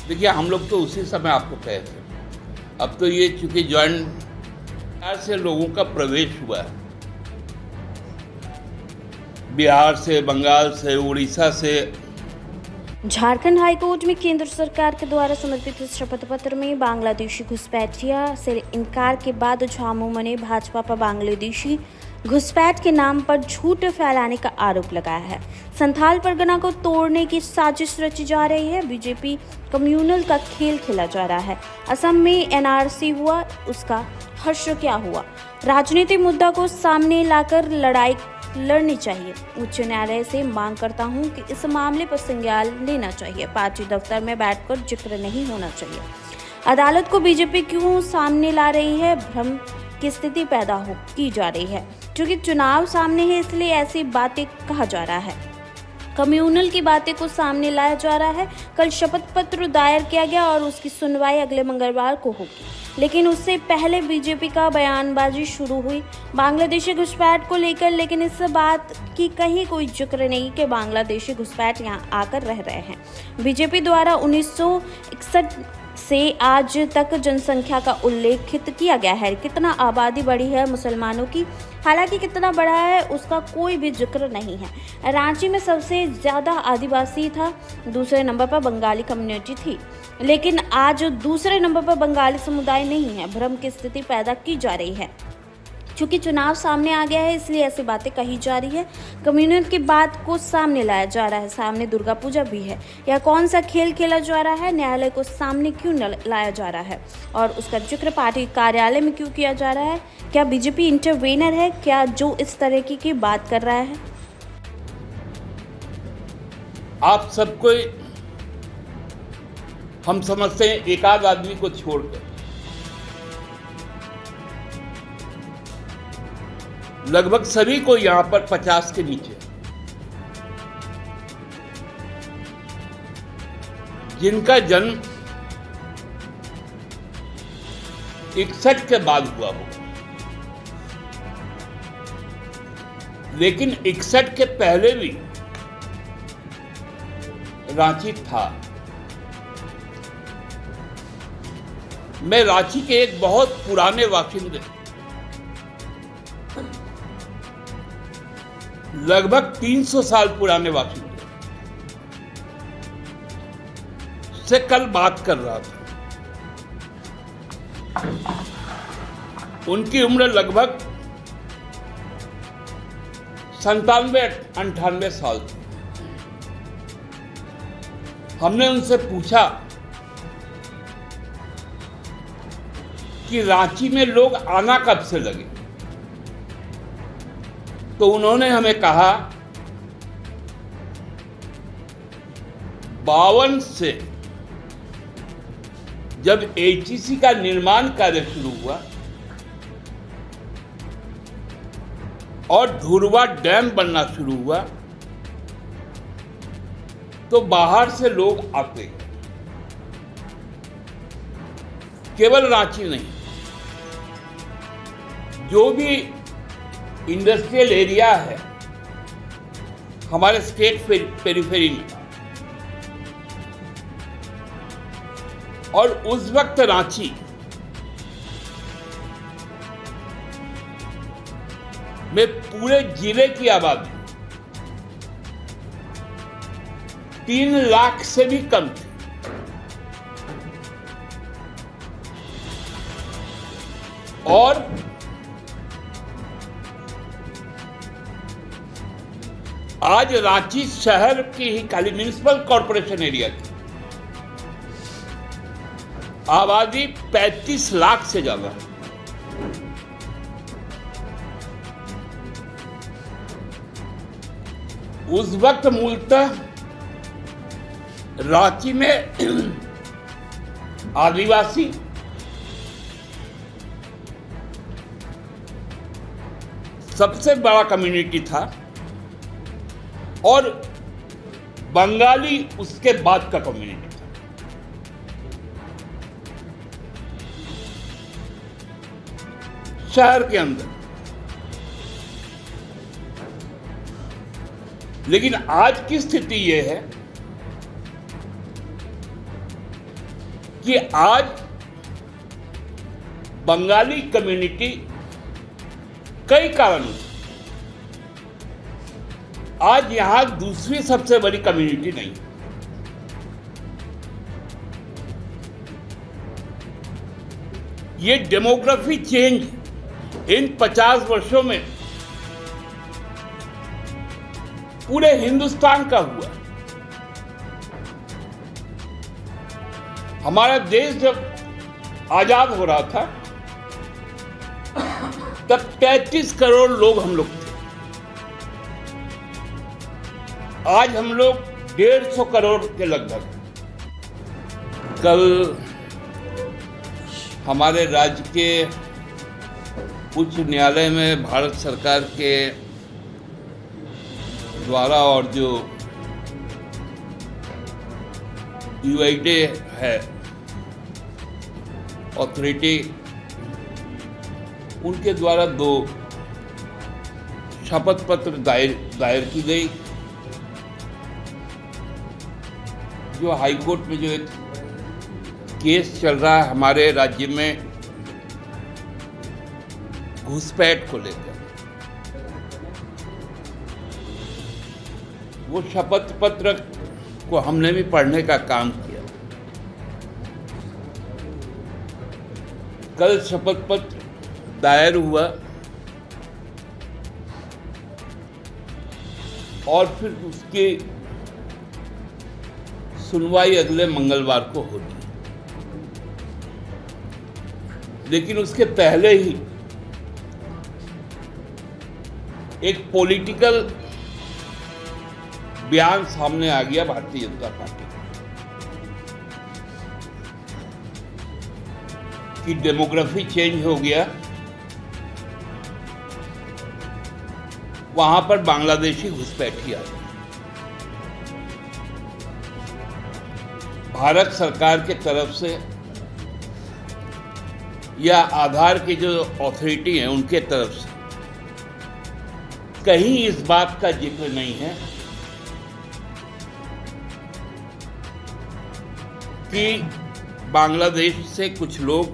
देखिए, हम लोग तो उसी समय आपको कहे थे। अब तो ये चूंकि ज्वाइंट से लोगों का प्रवेश हुआ है, बिहार से, बंगाल से, उड़ीसा से। झारखंड हाईकोर्ट में केंद्र सरकार के द्वारा समर्पित शपथ पत्र में बांग्लादेशी घुसपैठिया से इनकार के बाद झामुमो ने भाजपा पर बांग्लादेशी घुसपैठ के नाम पर झूठ फैलाने का आरोप लगाया है। संथाल परगना को तोड़ने की साजिश रची जा रही है। बीजेपी कम्युनल का खेल खेला जा रहा है। असम में एनआरसी हुआ, उसका हर्ष क्या हुआ? राजनीतिक मुद्दा को सामने लाकर लड़ाई लड़नी चाहिए। उच्च न्यायालय से मांग करता हूं कि इस मामले पर संज्ञान लेना चाहिए। पार्टी दफ्तर में बैठकर जिक्र नहीं होना चाहिए। अदालत को बीजेपी क्यों सामने ला रही है? भ्रम की स्थिति पैदा की जा रही है। क्योंकि चुनाव सामने है, इसलिए ऐसी बातें कहा जा रहा है। कम्युनल की बातें को सामने लाया जा रहा है। कल शपथ पत्र दायर किया गया और उसकी सुनवाई अगले मंगलवार को होगी, लेकिन उससे पहले बीजेपी का बयानबाजी शुरू हुई बांग्लादेशी घुसपैठ को लेकर। लेकिन इस बात की कहीं कोई जिक्र नहीं कि बांग्लादेशी घुसपैठ यहां आकर रह रहे हैं। बीजेपी द्वारा 1961 से आज तक जनसंख्या का उल्लेखित किया गया है। कितना आबादी बढ़ी है मुसलमानों की, हालांकि कितना बढ़ा है उसका कोई भी जिक्र नहीं है। रांची में सबसे ज़्यादा आदिवासी था, दूसरे नंबर पर बंगाली कम्युनिटी थी, लेकिन आज दूसरे नंबर पर बंगाली समुदाय नहीं है। भ्रम की स्थिति पैदा की जा रही है। चूंकि चुनाव सामने आ गया है, इसलिए ऐसी बातें कही जा रही है। कम्युनल की बात को सामने लाया जा रहा है। सामने दुर्गा पूजा भी है। यह कौन सा खेल खेला जा रहा है? न्यायालय को सामने क्यों लाया जा रहा है और उसका जिक्र पार्टी कार्यालय में क्यों किया जा रहा है? क्या बीजेपी इंटरवेनर है क्या जो इस तरह की बात कर रहा है? आप सबको हम समझते हैं एक आध आदमी को छोड़कर लगभग सभी को यहां पर 50 के नीचे, जिनका जन्म 61 के बाद हुआ हो, लेकिन 61 के पहले भी रांची था। मैं रांची के एक बहुत पुराने बाशिंदे, लगभग 300 साल पुराने बाशिंदे से कल बात कर रहा था। उनकी उम्र लगभग 97-98 साल थी। हमने उनसे पूछा कि रांची में लोग आना कब से लगे, तो उन्होंने हमें कहा 52 से, जब एचईसी का निर्माण कार्य शुरू हुआ और धुरवा डैम बनना शुरू हुआ, तो बाहर से लोग आते, केवल रांची नहीं, जो भी इंडस्ट्रियल एरिया है हमारे स्टेट पेरिफेरी में, और उस वक्त रांची में पूरे जिले की आबादी 3 लाख से भी कम थी। और आज रांची शहर की ही खाली म्युनिसिपल कॉर्पोरेशन एरिया की आबादी 35 लाख से ज्यादा है। उस वक्त मूलतः रांची में आदिवासी, सबसे बड़ा कम्युनिटी था और बंगाली उसके बाद का कम्युनिटी था। शहर के अंदर। लेकिन आज की स्थिति यह है कि आज बंगाली कम्युनिटी कई कारणों से आज यहां दूसरी सबसे बड़ी कम्युनिटी नहीं। ये डेमोग्राफी चेंज इन 50 वर्षों में पूरे हिंदुस्तान का हुआ। हमारा देश जब आजाद हो रहा था तब 33 करोड़ लोग हम लोग थे। आज हम लोग 150 करोड़ के लगभग। कल हमारे राज्य के उच्च न्यायालय में भारत सरकार के द्वारा और जो यूआईडे है अथॉरिटी, उनके द्वारा 2 शपथ पत्र दायर की गई। जो हाई कोर्ट में जो एक केस चल रहा है हमारे राज्य में घुसपैठ को लेकर, वो शपथ पत्र को हमने भी पढ़ने का काम किया। कल शपथ पत्र दायर हुआ और फिर उसकी सुनवाई अगले मंगलवार को होगी। लेकिन उसके पहले ही एक पॉलिटिकल बयान सामने आ गया भारतीय जनता पार्टी कि डेमोग्राफी चेंज हो गया, वहां पर बांग्लादेशी घुसपैठी आ गए। भारत सरकार के तरफ से या आधार की जो अथॉरिटी है उनके तरफ से कहीं इस बात का जिक्र नहीं है कि बांग्लादेश से कुछ लोग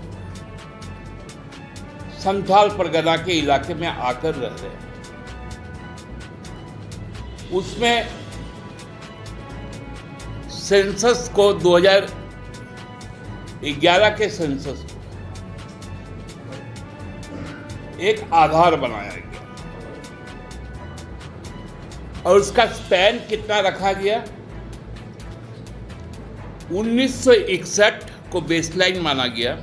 संथाल परगना के इलाके में आकर रह रहे हैं। उसमें सेंसस को 2011 के सेंसस को एक आधार बनाया गया और उसका स्पैन कितना रखा गया? 1961 को बेसलाइन माना गया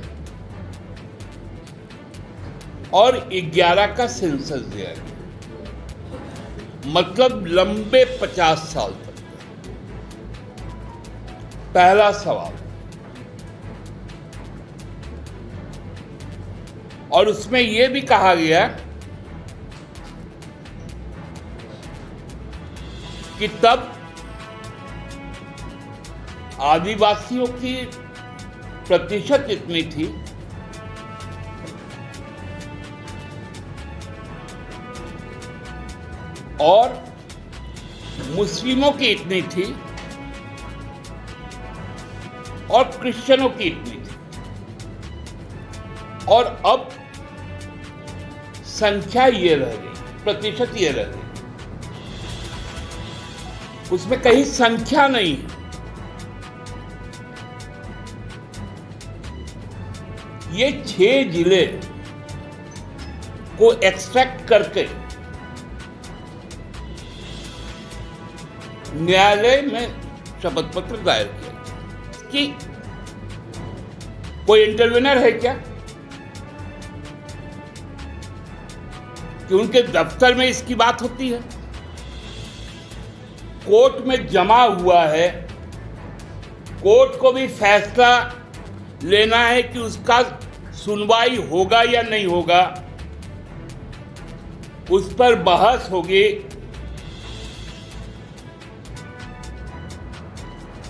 और 11 का सेंसस दिया गया, मतलब लंबे 50 साल तक। पहला सवाल, और उसमें यह भी कहा गया कि तब आदिवासियों की प्रतिशत इतनी थी और मुस्लिमों की इतनी थी और क्रिश्चियनों की इतनी थी, और अब संख्या ये रह गई, प्रतिशत ये रह गई, उसमें कहीं संख्या नहीं है। ये 6 जिले को एक्सट्रैक्ट करके न्यायालय में शपथ पत्र दायर किया कि कोई इंटरवेनर है क्या, कि उनके दफ्तर में इसकी बात होती है, कोर्ट में जमा हुआ है, कोर्ट को भी फैसला लेना है कि उसका सुनवाई होगा या नहीं होगा, उस पर बहस होगी,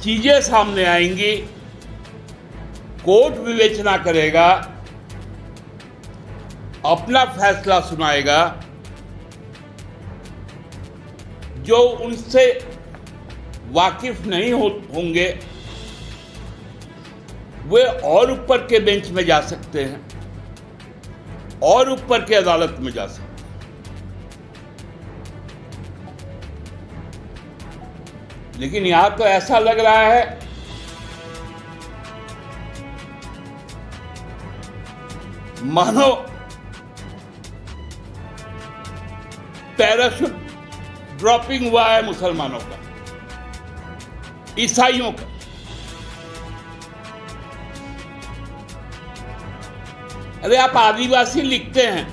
चीजें सामने आएंगी, कोर्ट विवेचना करेगा, अपना फैसला सुनाएगा। जो उनसे वाकिफ नहीं होंगे वे और ऊपर के बेंच में जा सकते हैं और ऊपर के अदालत में जा सकते हैं। लेकिन यहां तो ऐसा लग रहा है मानो पैराशूट ड्रॉपिंग हुआ है मुसलमानों का, ईसाइयों का। अरे आप आदिवासी लिखते हैं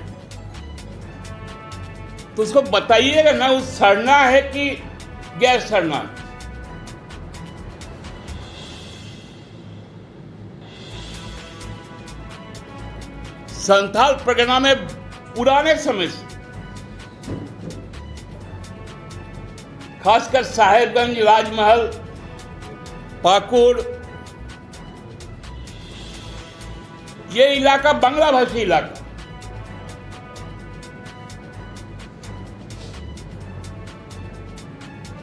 तो उसको बताइएगा ना, वो सड़ना है कि गैर सड़ना है। संथाल परगना में पुराने समय से, खासकर साहेबगंज, राजमहल, पाकुड़, ये इलाका बांग्ला भाषी इलाका,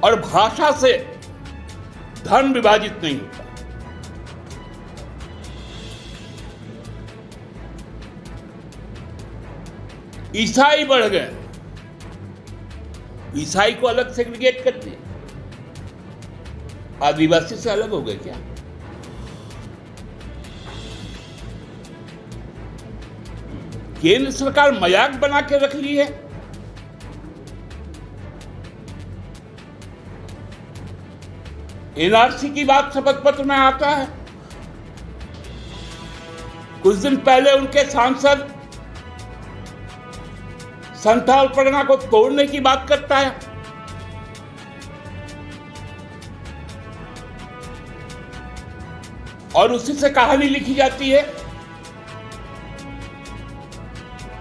और भाषा से धर्म विभाजित नहीं होता। ईसाई बढ़ गए, ईसाई को अलग सेग्रीगेट कर दिया, आदिवासी से अलग हो गए क्या? केंद्र सरकार मजाक बना के रख ली है। एनआरसी की बात शपथ पत्र में आता है। कुछ दिन पहले उनके सांसद संथाल परगना को तोड़ने की बात करता है। और उसी से कहानी लिखी जाती है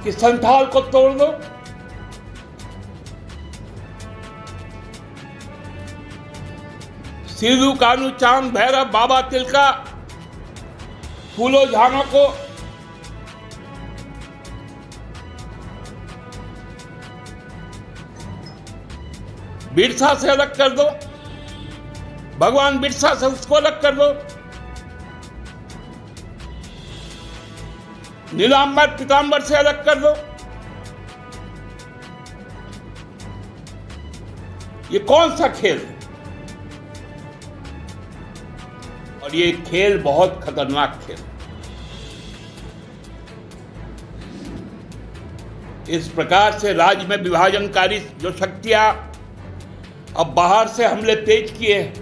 कि संथाल को तोड़ दो। सिद्धू, कानू, चांद, भैरव, बाबा तिलका, फूलो झानो को बिरसा से अलग कर दो, भगवान बिरसा से उसको अलग कर दो, नीलांबर पीतांबर से अलग कर दो। ये कौन सा खेल है? और ये खेल बहुत खतरनाक खेल है। इस प्रकार से राज्य में विभाजनकारी जो शक्तियां अब बाहर से हमले तेज किए हैं।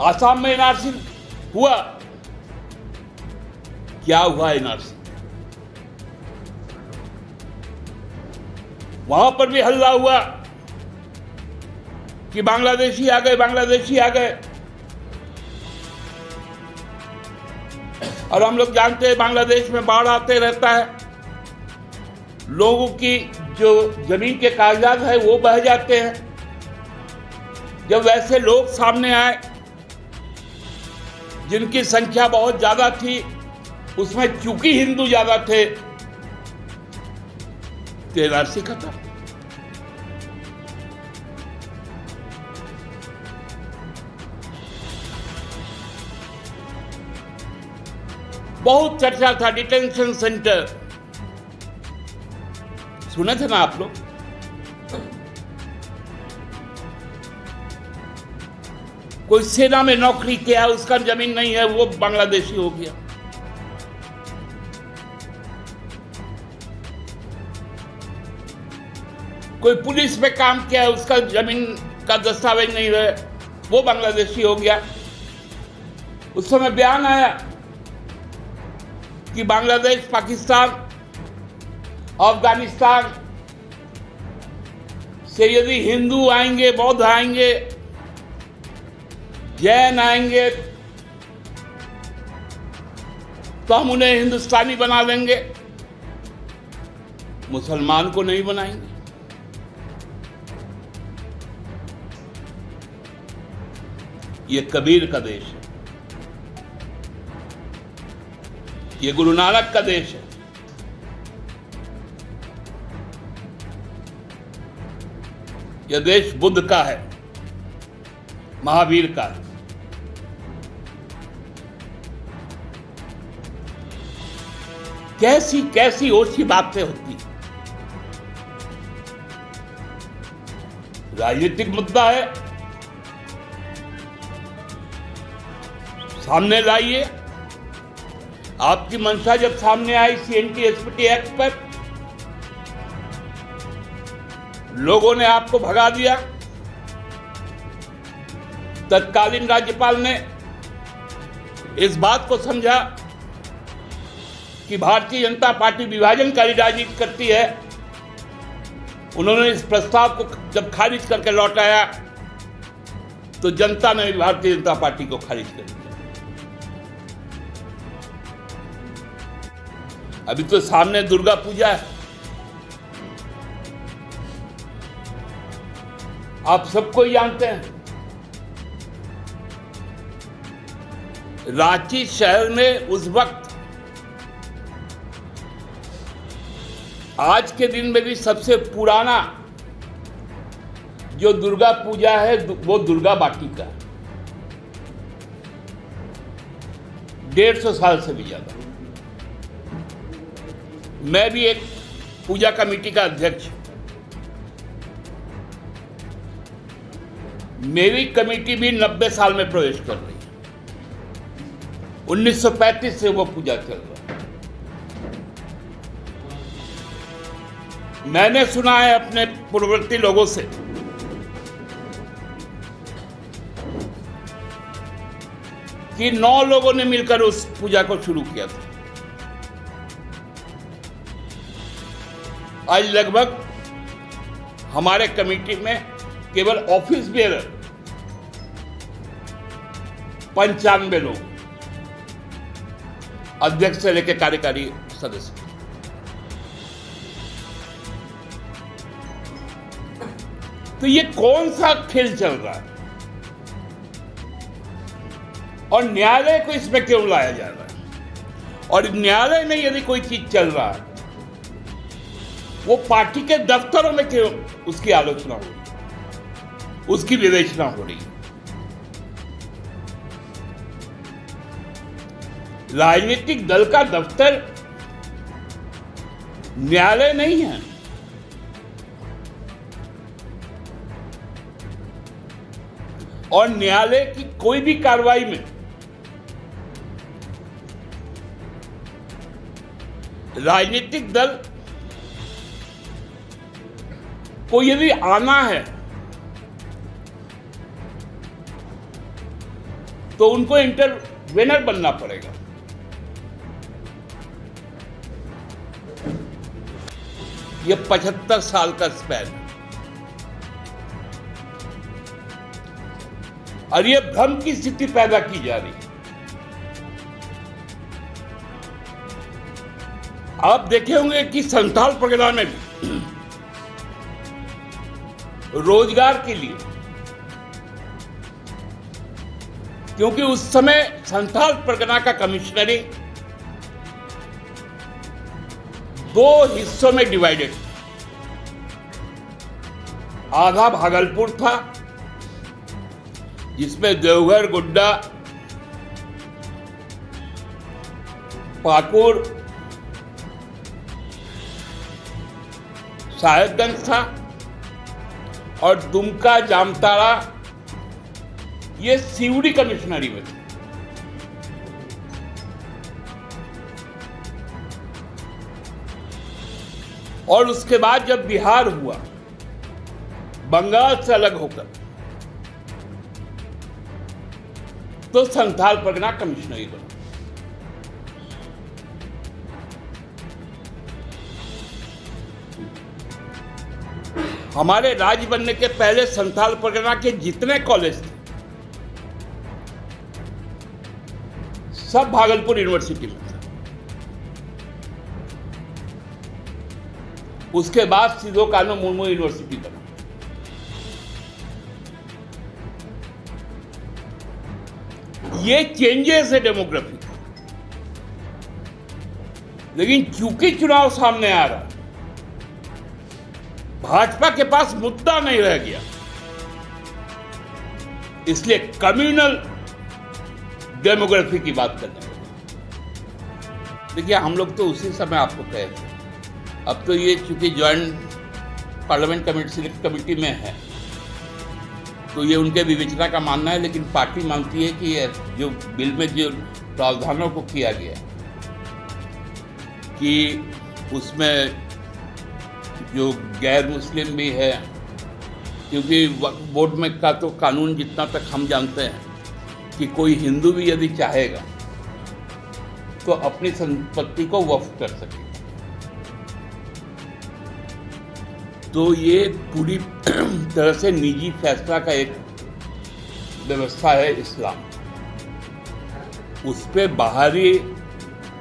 आसाम में एनआरसी हुआ, क्या हुआ एनआरसी? वहां पर भी हल्ला हुआ कि बांग्लादेशी आ गए, बांग्लादेशी आ गए। और हम लोग जानते हैं बांग्लादेश में बाढ़ आते रहता है, लोगों की जो जमीन के कागजात है वो बह जाते हैं। जब वैसे लोग सामने आए जिनकी संख्या बहुत ज्यादा थी, उसमें चूंकि हिंदू ज्यादा थे, तो एनआरसी खत्म। बहुत चर्चा था डिटेंशन सेंटर, सुने थे ना आप लोग? कोई सेना में नौकरी किया, उसका जमीन नहीं है, वो बांग्लादेशी हो गया। कोई पुलिस में काम किया, उसका जमीन का दस्तावेज नहीं रहे, वो बांग्लादेशी हो गया। उस समय बयान आया कि बांग्लादेश, पाकिस्तान, अफगानिस्तान से यदि हिंदू आएंगे, बौद्ध आएंगे, जैन आएंगे, तो हम उन्हें हिंदुस्तानी बना देंगे, मुसलमान को नहीं बनाएंगे। ये कबीर का देश है, ये गुरु नानक का देश है। यह देश बुद्ध का है, महावीर का है। कैसी कैसी ओछी बातें होती। राजनीतिक मुद्दा है, सामने लाइए। आपकी मंशा जब सामने आई CNT SPT एक्ट पर, लोगों ने आपको भगा दिया। तत्कालीन राज्यपाल ने इस बात को समझा कि भारतीय जनता पार्टी विभाजनकारी राजनीति करती है। उन्होंने इस प्रस्ताव को जब खारिज करके लौटाया तो जनता ने भारतीय जनता पार्टी को खारिज कर दिया। अभी तो सामने दुर्गा पूजा है। आप सबको जानते हैं, रांची शहर में उस वक्त, आज के दिन में भी सबसे पुराना जो दुर्गा पूजा है वो दुर्गा बाटिका, 150 साल से भी ज्यादा। मैं भी एक पूजा कमेटी का अध्यक्ष। मेरी कमेटी भी 90 साल में प्रवेश कर रही है। 1935 से वो पूजा चल रहा है। मैंने सुना है अपने पूर्ववर्ती लोगों से कि 9 लोगों ने मिलकर उस पूजा को शुरू किया था। आज लगभग हमारे कमेटी में केवल ऑफिस बेयर 95 लोग, अध्यक्ष से लेकर कार्यकारी सदस्य। तो ये कौन सा खेल चल रहा है और न्यायालय को इसमें क्यों लाया जा रहा है? और न्यायालय में यदि कोई चीज चल रहा है, वो पार्टी के दफ्तरों में क्यों उसकी आलोचना हो रही, उसकी विवेचना हो रही? राजनीतिक दल का दफ्तर न्यायालय नहीं है। और न्यायालय की कोई भी कार्रवाई में राजनीतिक दल को यदि आना है तो उनको इंटरवेनर बनना पड़ेगा। ये 75 साल का स्पैन है और ये भ्रम की स्थिति पैदा की जा रही है। आप देखे होंगे कि संथाल परगना में भी रोजगार के लिए, क्योंकि उस समय संथाल परगना का कमिश्नरी 2 हिस्सों में डिवाइडेड, आधा भागलपुर था जिसमें देवघर, गोड्डा, पाकुड़, साहेबगंज था, और दुमका, जामताड़ा ये सिवड़ी कमिश्नरी में थे। और उसके बाद जब बिहार हुआ, बंगाल से अलग होकर, तो संथाल परगना कमिश्नरी बना। हमारे राज्य बनने के पहले संथाल परगना के जितने कॉलेज थे सब भागलपुर यूनिवर्सिटी में थे। उसके बाद सिदो कान्हू मुर्मू यूनिवर्सिटी बना। ये चेंजेस है डेमोग्राफी, लेकिन चूंकि चुनाव सामने आ रहा, भाजपा के पास मुद्दा नहीं रह गया, इसलिए कम्युनल डेमोग्राफी की बात करने लगे। देखिए, हम लोग तो उसी समय आपको कहे थे। अब तो ये चूंकि जॉइंट पार्लियामेंट सिलेक्ट कमेटी में है, तो ये उनके विवेचना का मानना है, लेकिन पार्टी मानती है कि ये जो बिल में जो प्रावधानों को किया गया कि उसमें जो गैर मुस्लिम भी है, क्योंकि वक्फ बोर्ड में का तो कानून जितना तक हम जानते हैं कि कोई हिंदू भी यदि चाहेगा तो अपनी संपत्ति को वक्फ कर सके। तो ये पूरी तरह से निजी फैसला का एक व्यवस्था है इस्लाम। उस पे बाहरी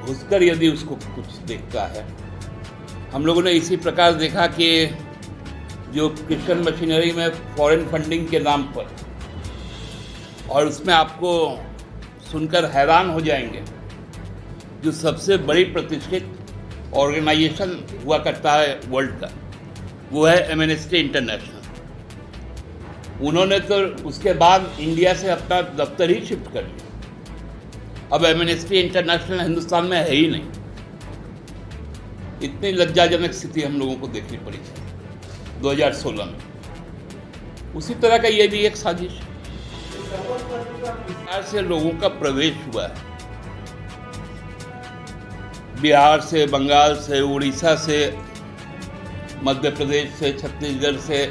घुसकर यदि उसको कुछ देखता है, हम लोगों ने इसी प्रकार देखा कि जो क्रिश्चियन मशीनरी में फॉरेन फंडिंग के नाम पर, और उसमें आपको सुनकर हैरान हो जाएंगे, जो सबसे बड़ी प्रतिष्ठित ऑर्गेनाइजेशन हुआ करता है वर्ल्ड का, वो है एमनेस्टी इंटरनेशनल। उन्होंने तो उसके बाद इंडिया से अपना दफ्तर ही शिफ्ट कर लिया। अब एमनेस्टी इंटरनेशनल हिंदुस्तान में है ही नहीं। इतनी लज्जाजनक स्थिति हम लोगों को देखनी पड़ी थी 2016 में। उसी तरह का ये भी एक साजिश बिहार से लोगों का प्रवेश हुआ है। बिहार से, बंगाल से, उड़ीसा से, मध्य प्रदेश से, छत्तीसगढ़ से,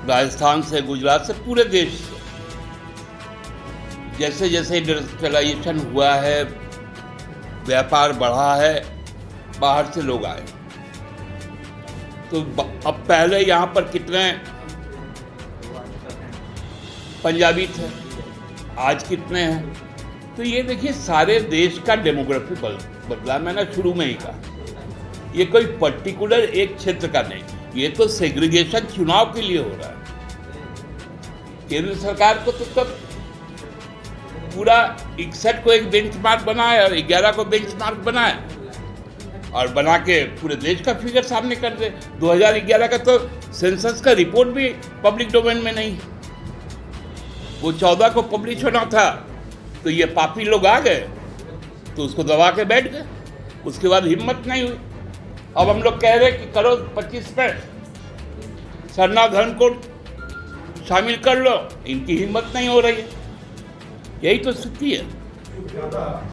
राजस्थान से, गुजरात से, पूरे देश से। जैसे जैसे इंडस्ट्रियलाइजेशन हुआ है, व्यापार बढ़ा है, बाहर से लोग आए। तो अब पहले यहाँ पर कितने पंजाबी थे, आज कितने हैं? तो ये देखिए, सारे देश का डेमोग्राफी बदला। मैंने शुरू में ही कहा, ये कोई पर्टिकुलर एक क्षेत्र का नहीं, ये तो सेग्रीगेशन चुनाव के लिए हो रहा है। केंद्र सरकार को तो तब पूरा 61 को एक बेंचमार्क बनाया और 11 को बेंचमार्क बनाया, और बना के पूरे देश का फिगर सामने कर दे। 2011 का तो सेंसस का रिपोर्ट भी पब्लिक डोमेन में नहीं, वो 14 को पब्लिश होना था। तो ये पापी लोग आ गए तो उसको दबा के बैठ गए। उसके बाद हिम्मत नहीं हुई। अब हम लोग कह रहे हैं कि करो 25 में सरना धर्म को शामिल कर लो, इनकी हिम्मत नहीं हो रही है। यही तो स्थिति है।